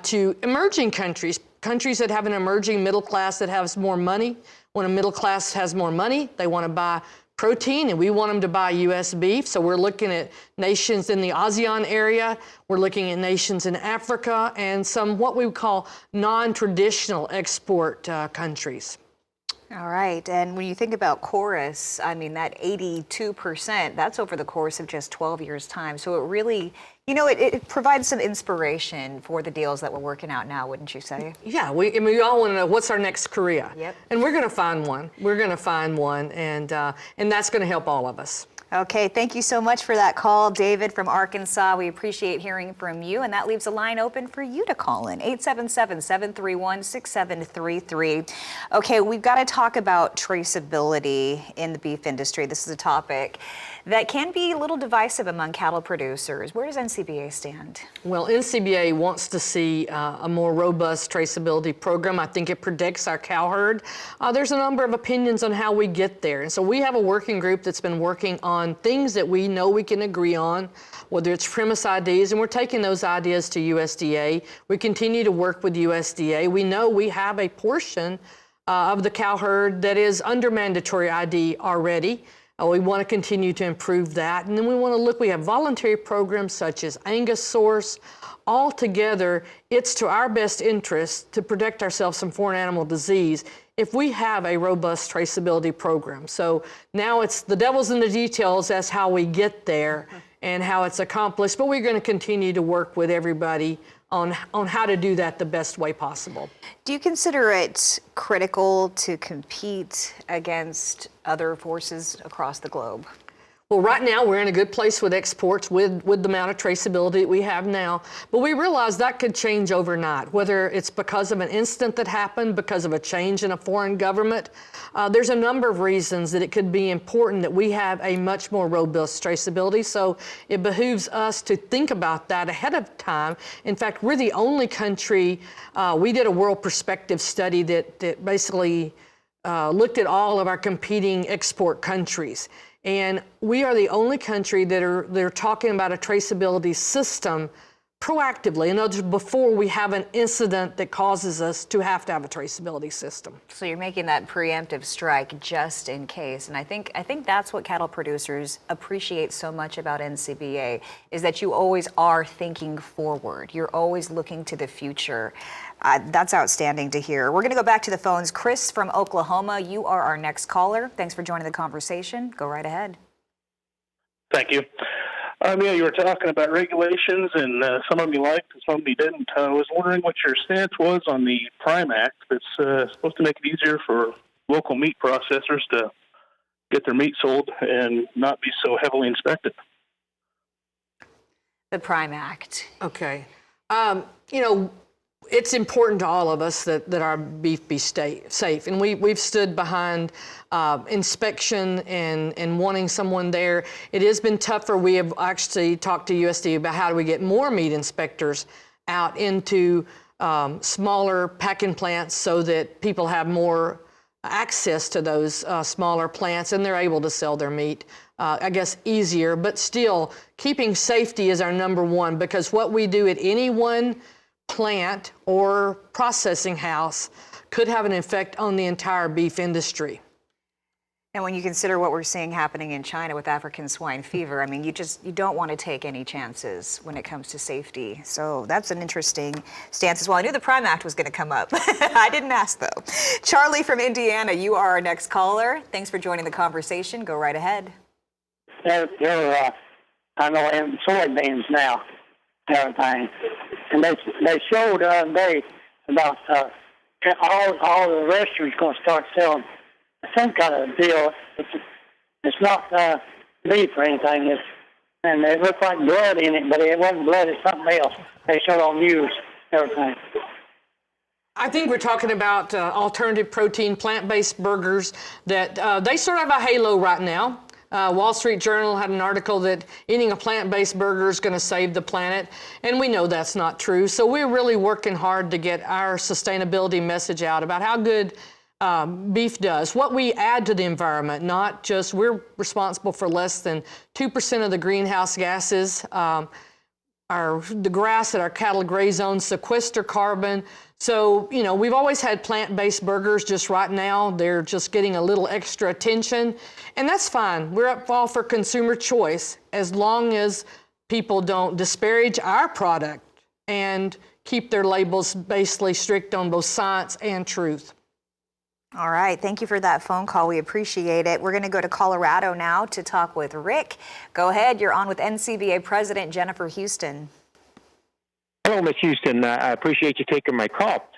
to emerging countries, countries that have an emerging middle class that has more money. When a middle class has more money, they want to buy protein, and we want them to buy U.S. beef. So we're looking at nations in the ASEAN area. We're looking at nations in Africa and some what we would call non-traditional export countries. All right. And when you think about chorus, I mean, that 82%, that's over the course of just 12 years' time. So it really, it provides some inspiration for the deals that we're working out now, wouldn't you say? Yeah. We all want to know what's our next Korea. Yep. And we're going to find one. We're going to find one. And that's going to help all of us. Okay, thank you so much for that call, David from Arkansas. We appreciate hearing from you, and that leaves a line open for you to call in, 877-731-6733. Okay, we've got to talk about traceability in the beef industry. This is a topic that can be a little divisive among cattle producers. Where does NCBA stand? Well, NCBA wants to see a more robust traceability program. I think it protects our cow herd. There's a number of opinions on how we get there. And so we have a working group that's been working on things that we know we can agree on, whether it's premise IDs, and we're taking those ideas to USDA. We continue to work with USDA. We know we have a portion of the cow herd that is under mandatory ID already. We want to continue to improve that. And then we want to look, we have voluntary programs such as Angus Source. All together, it's to our best interest to protect ourselves from foreign animal disease if we have a robust traceability program. So now it's the devil's in the details as how we get there and how it's accomplished. But we're going to continue to work with everybody on how to do that the best way possible. Do you consider it critical to compete against other forces across the globe? Well, right now we're in a good place with exports with the amount of traceability that we have now, but we realize that could change overnight, whether it's because of an incident that happened, because of a change in a foreign government. There's a number of reasons that it could be important that we have a much more robust traceability, so it behooves us to think about that ahead of time. In fact, we're the only country, we did a world perspective study that basically looked at all of our competing export countries. And we are the only country that are talking about a traceability system proactively. In other words, before we have an incident that causes us to have a traceability system. So you're making that preemptive strike just in case. And I think that's what cattle producers appreciate so much about NCBA, is that you always are thinking forward. You're always looking to the future. That's outstanding to hear. We're going to go back to the phones. Chris from Oklahoma, you are our next caller. Thanks for joining the conversation. Go right ahead. Thank you. Yeah, you were talking about regulations, and some of them you liked and some of them you didn't. I was wondering what your stance was on the Prime Act that's supposed to make it easier for local meat processors to get their meat sold and not be so heavily inspected. The Prime Act. Okay. You know, it's important to all of us that our beef be safe. And we've stood behind inspection and wanting someone there. It has been tougher. We have actually talked to USDA about how do we get more meat inspectors out into smaller packing plants so that people have more access to those smaller plants and they're able to sell their meat, I guess, easier. But still, keeping safety is our number one, because what we do at any one plant or processing house could have an effect on the entire beef industry. And when you consider what we're seeing happening in China with African swine fever, I mean, you don't want to take any chances when it comes to safety. So that's an interesting stance as well. I knew the Prime Act was going to come up. I didn't ask, though. Charlie from Indiana, you are our next caller. Thanks for joining the conversation. Go right ahead. They're I know, in soybeans now, everything. And they showed the other day about all the restaurants going to start selling some kind of deal. It's not beef or anything. And it looked like blood in it, but it wasn't blood. It's something else. They showed on news, everything. I think we're talking about alternative protein, plant-based burgers that they sort of have a halo right now. Wall Street Journal had an article that eating a plant-based burger is going to save the planet, and we know that's not true. So we're really working hard to get our sustainability message out about how good beef does, what we add to the environment, not just we're responsible for less than 2% of the greenhouse gases. The grass that our cattle graze on sequester carbon. So, you know, we've always had plant-based burgers. Just right now, they're just getting a little extra attention. And that's fine. We're up all for consumer choice as long as people don't disparage our product and keep their labels basically strict on both science and truth. All right. Thank you for that phone call. We appreciate it. We're going to go to Colorado now to talk with Rick. Go ahead. You're on with NCBA President Jennifer Houston. Hello, Ms. Houston. I appreciate you taking my call.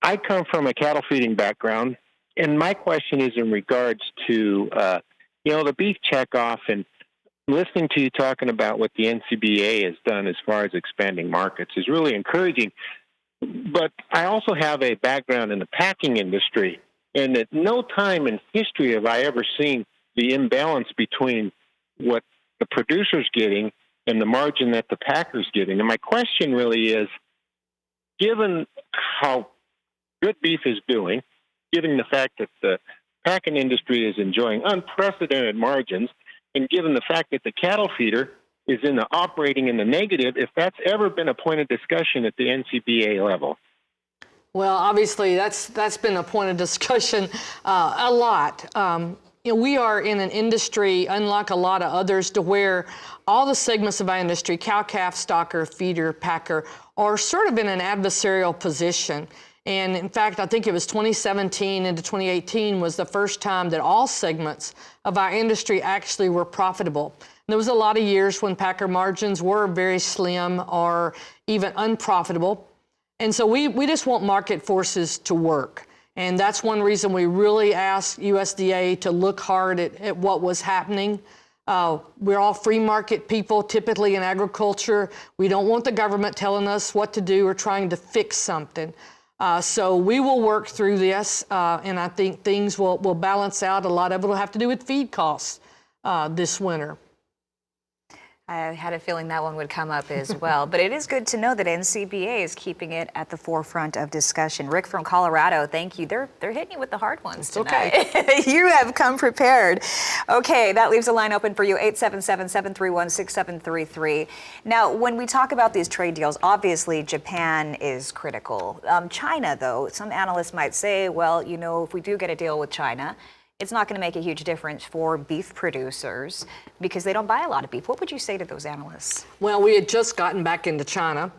I come from a cattle feeding background, and my question is in regards to, the beef checkoff, and listening to you talking about what the NCBA has done as far as expanding markets is really encouraging. But I also have a background in the packing industry, and at no time in history have I ever seen the imbalance between what the producer's getting and the margin that the packer's getting. And my question really is, given how good beef is doing, given the fact that the packing industry is enjoying unprecedented margins, and given the fact that the cattle feeder is operating in the negative, if that's ever been a point of discussion at the NCBA level. Well, obviously, that's been a point of discussion a lot. We are in an industry, unlike a lot of others, to where all the segments of our industry, cow, calf, stocker, feeder, packer, are sort of in an adversarial position. And in fact, I think it was 2017 into 2018 was the first time that all segments of our industry actually were profitable. There was a lot of years when packer margins were very slim or even unprofitable. And so we just want market forces to work. And that's one reason we really asked USDA to look hard at what was happening. We're all free market people, typically in agriculture. We don't want the government telling us what to do or trying to fix something. So we will work through this, and I think things will balance out. A lot of it will have to do with feed costs this winter. I had a feeling that one would come up as well. But it is good to know that NCBA is keeping it at the forefront of discussion. Rick from Colorado, thank you. They're hitting you with the hard ones tonight. Okay. You have come prepared. Okay, that leaves a line open for you, 877-731-6733. Now, when we talk about these trade deals, obviously Japan is critical. China, though, some analysts might say, well, if we do get a deal with China, it's not going to make a huge difference for beef producers because they don't buy a lot of beef. What would you say to those analysts? Well, we had just gotten back into China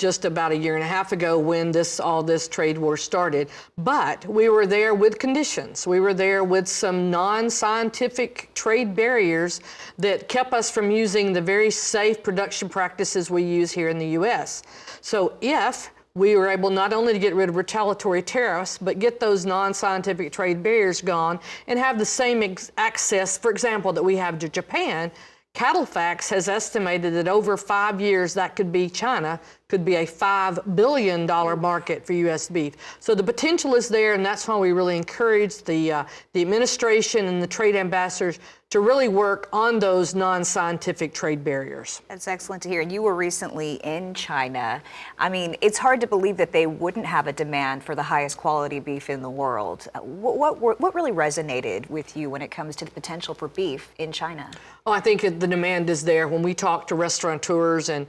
just about a year and a half ago when all this trade war started. But we were there with conditions. We were there with some non-scientific trade barriers that kept us from using the very safe production practices we use here in the U.S. So if we were able not only to get rid of retaliatory tariffs, but get those non-scientific trade barriers gone and have the same access, for example, that we have to Japan, CattleFax has estimated that over 5 years, that could be China, could be a $5 billion market for U.S. beef. So the potential is there, and that's why we really encourage the administration and the trade ambassadors to really work on those non-scientific trade barriers. That's excellent to hear. And you were recently in China. I mean, it's hard to believe that they wouldn't have a demand for the highest quality beef in the world. What really resonated with you when it comes to the potential for beef in China? Oh, I think the demand is there. When we talk to restaurateurs and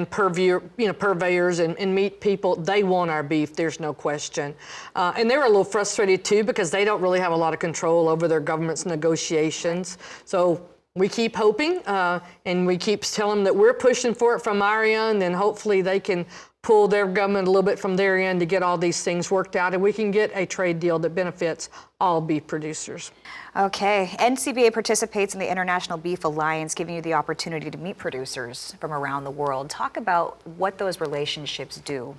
purveyors and meat people, they want our beef, there's no question. And they're a little frustrated too because they don't really have a lot of control over their government's negotiations. So we keep hoping and we keep telling them that we're pushing for it from our end, and hopefully they can pull their government a little bit from their end to get all these things worked out, and we can get a trade deal that benefits all beef producers. Okay. NCBA participates in the International Beef Alliance, giving you the opportunity to meet producers from around the world. Talk about what those relationships do.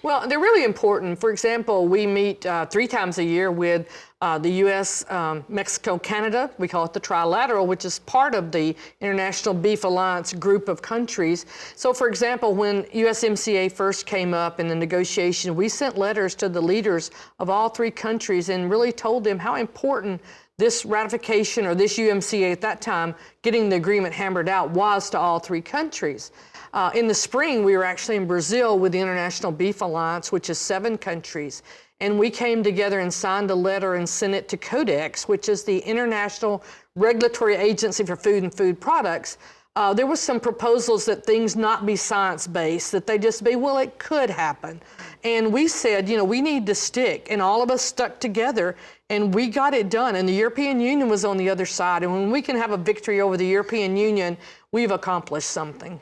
Well, they're really important. For example, we meet 3 times a year with the U.S., Mexico, Canada. We call it the Trilateral, which is part of the International Beef Alliance group of countries. So, for example, when USMCA first came up in the negotiation, we sent letters to the leaders of all 3 countries and really told them how important this ratification, or this UMCA at that time, getting the agreement hammered out, was to all 3 countries. In the spring, we were actually in Brazil with the International Beef Alliance, which is 7 countries. And we came together and signed a letter and sent it to Codex, which is the International Regulatory Agency for Food and Food Products. There was some proposals that things not be science-based, that they just be, well, it could happen. And we said, we need to stick, and all of us stuck together, and we got it done. And the European Union was on the other side. And when we can have a victory over the European Union, we've accomplished something.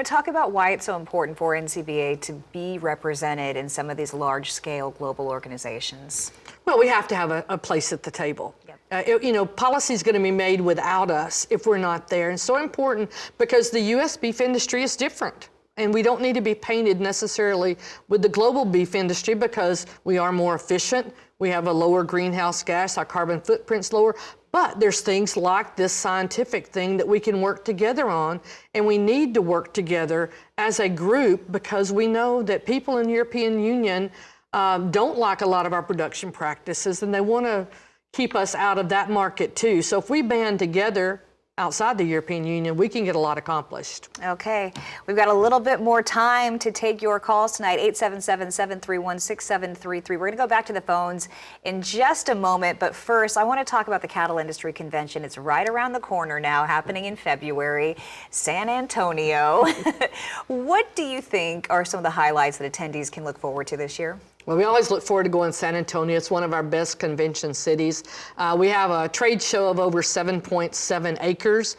Talk about why it's so important for NCBA to be represented in some of these large-scale global organizations. Well, we have to have a place at the table. Yep. Policy is going to be made without us if we're not there. And so important because the U.S. beef industry is different. And we don't need to be painted necessarily with the global beef industry because we are more efficient. We have a lower greenhouse gas, our carbon footprint's lower. But there's things like this scientific thing that we can work together on, and we need to work together as a group because we know that people in the European Union don't like a lot of our production practices, and they want to keep us out of that market too. So if we band together outside the European Union, we can get a lot accomplished. Okay, we've got a little bit more time to take your calls tonight, 877-731-6733. We're going to go back to the phones in just a moment, but first I want to talk about the Cattle Industry Convention. It's right around the corner now, happening in February, San Antonio. What do you think are some of the highlights that attendees can look forward to this year? Well, we always look forward to going to San Antonio. It's one of our best convention cities. We have a trade show of over 7.7 acres,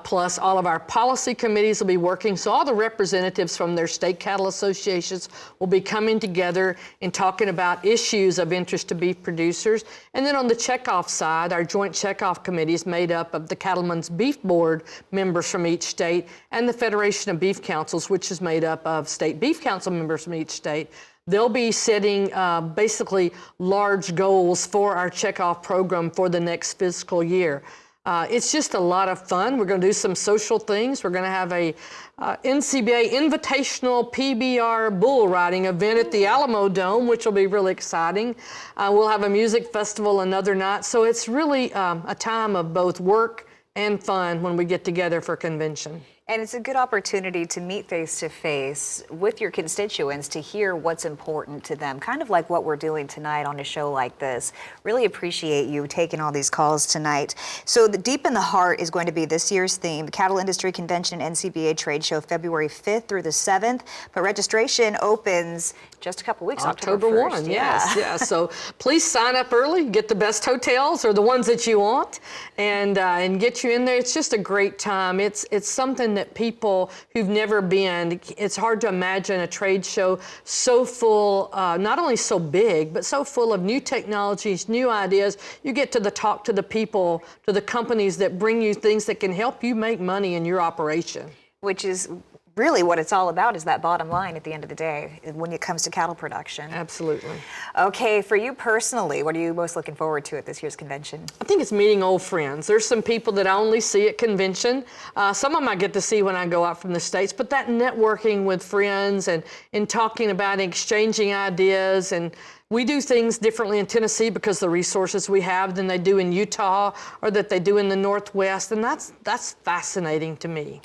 plus all of our policy committees will be working. So all the representatives from their state cattle associations will be coming together and talking about issues of interest to beef producers. And then on the checkoff side, our joint checkoff committee is made up of the Cattlemen's Beef Board members from each state and the Federation of Beef Councils, which is made up of state beef council members from each state. They'll be setting basically large goals for our checkoff program for the next fiscal year. It's just a lot of fun. We're going to do some social things. We're going to have a NCBA Invitational PBR bull riding event at the Alamo Dome, which will be really exciting. We'll have a music festival another night. So it's really a time of both work and fun when we get together for convention. And it's a good opportunity to meet face-to-face with your constituents to hear what's important to them, kind of like what we're doing tonight on a show like this. Really appreciate you taking all these calls tonight. So the Deep in the Heart is going to be this year's theme, the Cattle Industry Convention and NCBA Trade Show, February 5th through the 7th. But registration opens just a couple weeks, October 1st. 1, yes. Yeah. So please sign up early, get the best hotels or the ones that you want, and get you in there. It's just a great time. It's something that people who've never been, it's hard to imagine a trade show so full, not only so big, but so full of new technologies, new ideas. You get to talk to the people, to the companies that bring you things that can help you make money in your operation. Which is really what it's all about, is that bottom line at the end of the day when it comes to cattle production. Absolutely. Okay, for you personally, what are you most looking forward to at this year's convention? I think it's meeting old friends. There's some people that I only see at convention. Some of them I get to see when I go out from the States, but that networking with friends and talking about and exchanging ideas, and we do things differently in Tennessee because of the resources we have than they do in Utah or that they do in the Northwest, and that's fascinating to me.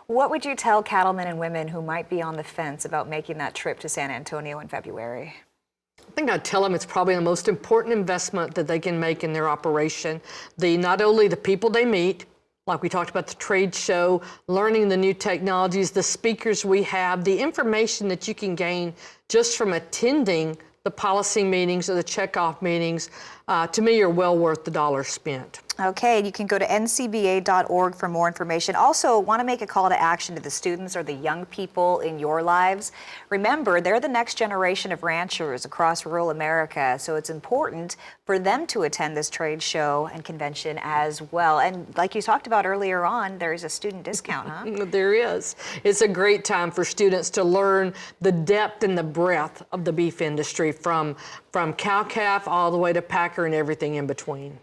What would you tell cattlemen and women who might be on the fence about making that trip to San Antonio in February? I think I'd tell them it's probably the most important investment that they can make in their operation. Not only the people they meet, like we talked about the trade show, learning the new technologies, the speakers we have, the information that you can gain just from attending the policy meetings or the checkoff meetings, to me, are well worth the dollar spent. Okay, you can go to ncba.org for more information. Also, want to make a call to action to the students or the young people in your lives. Remember, they're the next generation of ranchers across rural America, so it's important for them to attend this trade show and convention as well. And like you talked about earlier on, there's a student discount, huh? There is. It's a great time for students to learn the depth and the breadth of the beef industry, from cow-calf all the way to packer and everything in between.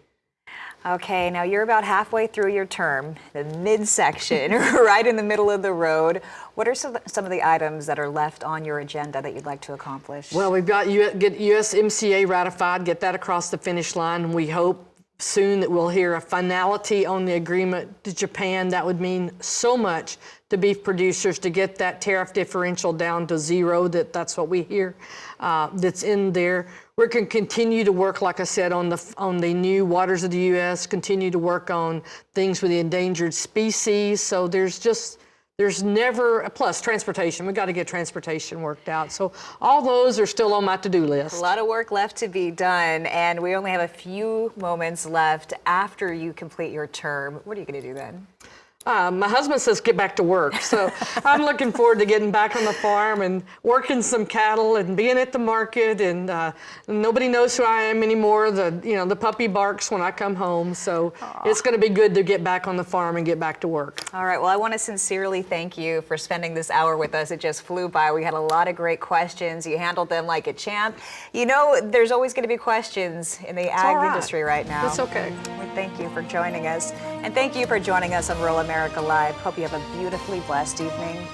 Okay, now you're about halfway through your term, the midsection, right in the middle of the road. What are some of the items that are left on your agenda that you'd like to accomplish? Well, we've got get USMCA ratified, get that across the finish line, and we hope soon that we'll hear a finality on the agreement to Japan. That would mean so much to beef producers to get that tariff differential down to zero. That's what we hear that's in there. We're going to continue to work, like I said, on the new waters of the U.S., continue to work on things with the endangered species. So there's never, plus transportation. We've got to get transportation worked out. So all those are still on my to-do list. A lot of work left to be done, and we only have a few moments left after you complete your term. What are you going to do then? My husband says get back to work, so I'm looking forward to getting back on the farm and working some cattle and being at the market, and nobody knows who I am anymore. The puppy barks when I come home, so It's going to be good to get back on the farm and get back to work. All right, well, I want to sincerely thank you for spending this hour with us. It just flew by. We had a lot of great questions. You handled them like a champ. You know, there's always going to be questions in the ag industry right now. That's okay. We thank you for joining us, and thank you for joining us on Rural America Live. Hope you have a beautifully blessed evening.